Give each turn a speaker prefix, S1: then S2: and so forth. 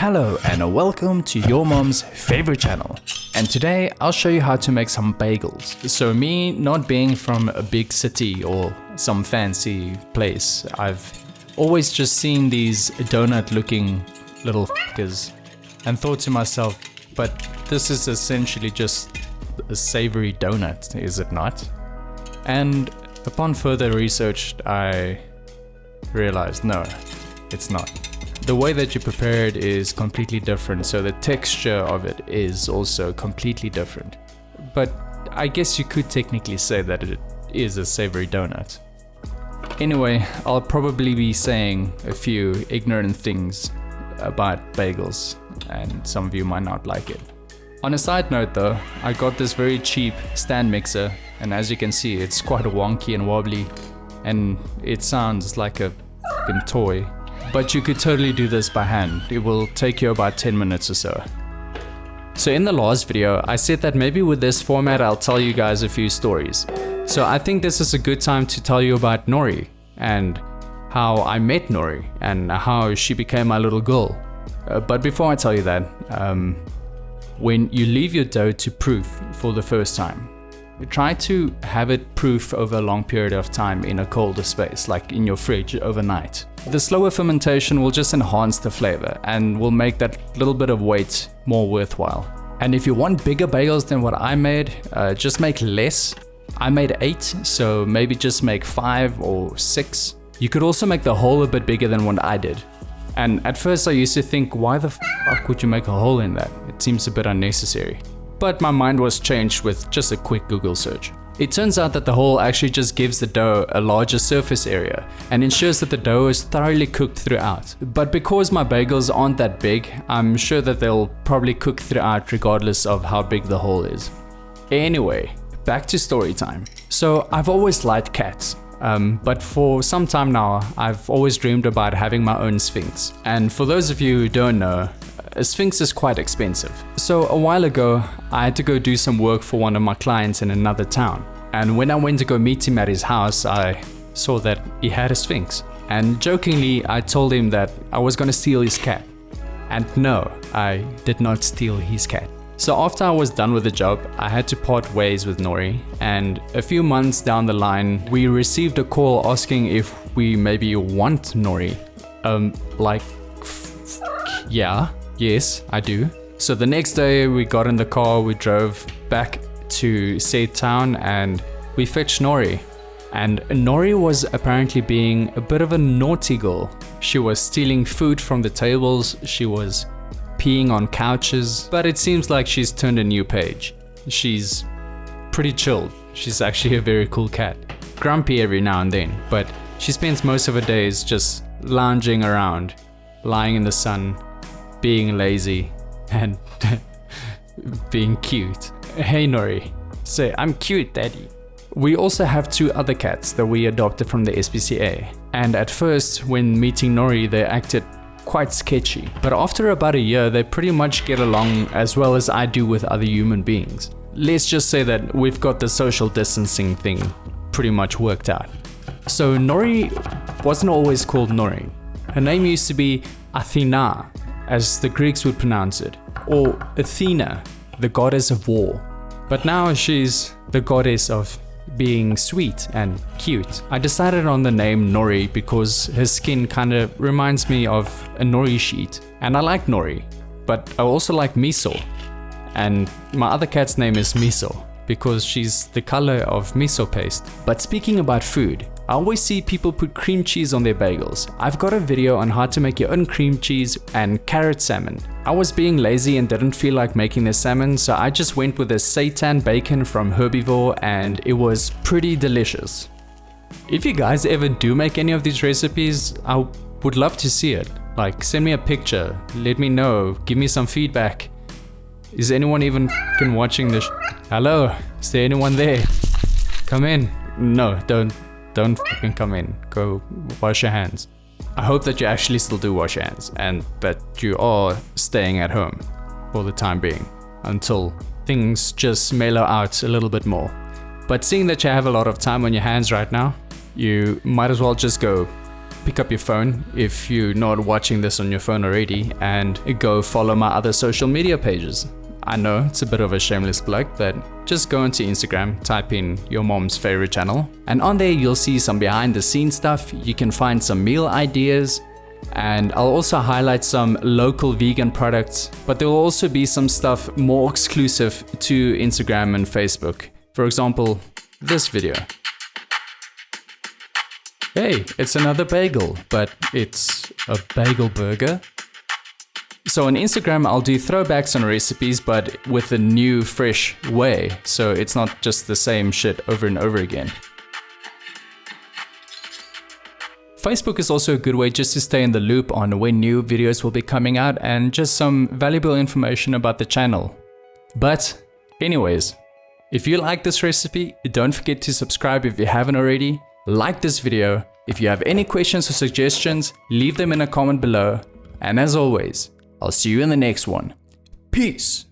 S1: Hello and welcome to your mom's favorite channel. And today I'll show you how to make some bagels. So me not being from a big city or some fancy place, I've always just seen these donut looking little f***ers and thought to myself, but this is essentially just a savory donut, is it not? And upon further research, I realized no, it's not. The way that you prepare it is completely different, so the texture of it is also completely different. But I guess you could technically say that it is a savory donut. Anyway, I'll probably be saying a few ignorant things about bagels, and some of you might not like it. On a side note though, I got this very cheap stand mixer, and as you can see it's quite wonky and wobbly, and it sounds like a f***ing toy. But you could totally do this by hand. It will take you about 10 minutes or so. So in the last video, I said that maybe with this format I'll tell you guys a few stories. So I think this is a good time to tell you about Nori and how I met Nori and how she became my little girl. But before I tell you that, when you leave your dough to proof for the first time, try to have it proof over a long period of time in a colder space, like in your fridge overnight. The slower fermentation will just enhance the flavor and will make that little bit of weight more worthwhile. And if you want bigger bagels than what I made, just make less. I made 8, so maybe just make 5 or 6. You could also make the hole a bit bigger than what I did. And at first I used to think, why the fuck would you make a hole in that? It seems a bit unnecessary. But my mind was changed with just a quick Google search. It turns out that the hole actually just gives the dough a larger surface area and ensures that the dough is thoroughly cooked throughout. But because my bagels aren't that big, I'm sure that they'll probably cook throughout regardless of how big the hole is. Anyway, back to story time. So I've always liked cats. But for some time now, I've always dreamed about having my own Sphinx. And for those of you who don't know, a Sphinx is quite expensive. So a while ago, I had to go do some work for one of my clients in another town. And when I went to go meet him at his house, I saw that he had a Sphinx. And jokingly, I told him that I was gonna steal his cat. And no, I did not steal his cat. So after I was done with the job, I had to part ways with Nori, and a few months down the line, we received a call asking if we maybe want Nori. Yes, I do. So the next day we got in the car, we drove back to said town and we fetched Nori. And Nori was apparently being a bit of a naughty girl. She was stealing food from the tables, she was peeing on couches, but it seems like she's turned a new page. She's pretty chilled. She's actually a very cool cat. Grumpy every now and then, but she spends most of her days just lounging around, lying in the sun, being lazy, and being cute. Hey Nori, say I'm cute daddy. We also have 2 other cats that we adopted from the SPCA, and at first when meeting Nori they acted quite sketchy, but after about a year they pretty much get along as well as I do with other human beings. Let's just say that we've got the social distancing thing pretty much worked out. So Nori wasn't always called Nori. Her name used to be Athena, as the Greeks would pronounce it, or Athena, the goddess of war. But now she's the goddess of being sweet and cute. I decided on the name Nori because her skin kind of reminds me of a nori sheet. And I like Nori, but I also like miso. And my other cat's name is Miso because she's the color of miso paste. But speaking about food, I always see people put cream cheese on their bagels. I've got a video on how to make your own cream cheese and carrot salmon. I was being lazy and didn't feel like making the salmon, so I just went with a seitan bacon from Herbivore and it was pretty delicious. If you guys ever do make any of these recipes, I would love to see it. Like, send me a picture, let me know, give me some feedback. Is anyone even f***ing watching this? Hello, is there anyone there? Come in. No, don't fucking come in. Go wash your hands. I hope that you actually still do wash your hands and that you are staying at home for the time being until things just mellow out a little bit more. But seeing that you have a lot of time on your hands right now, you might as well just go pick up your phone if you're not watching this on your phone already and go follow my other social media pages. I know it's a bit of a shameless plug, but just go into Instagram, type in your mom's favorite channel, and on there you'll see some behind the scenes stuff. You can find some meal ideas, and I'll also highlight some local vegan products, but there will also be some stuff more exclusive to Instagram and Facebook. For example, this video. Hey, it's another bagel, but it's a bagel burger. So on Instagram, I'll do throwbacks on recipes, but with a new, fresh way. So it's not just the same shit over and over again. Facebook is also a good way just to stay in the loop on when new videos will be coming out and just some valuable information about the channel. But anyways, if you like this recipe, don't forget to subscribe if you haven't already. Like this video. If you have any questions or suggestions, leave them in a comment below. And as always, I'll see you in the next one. Peace!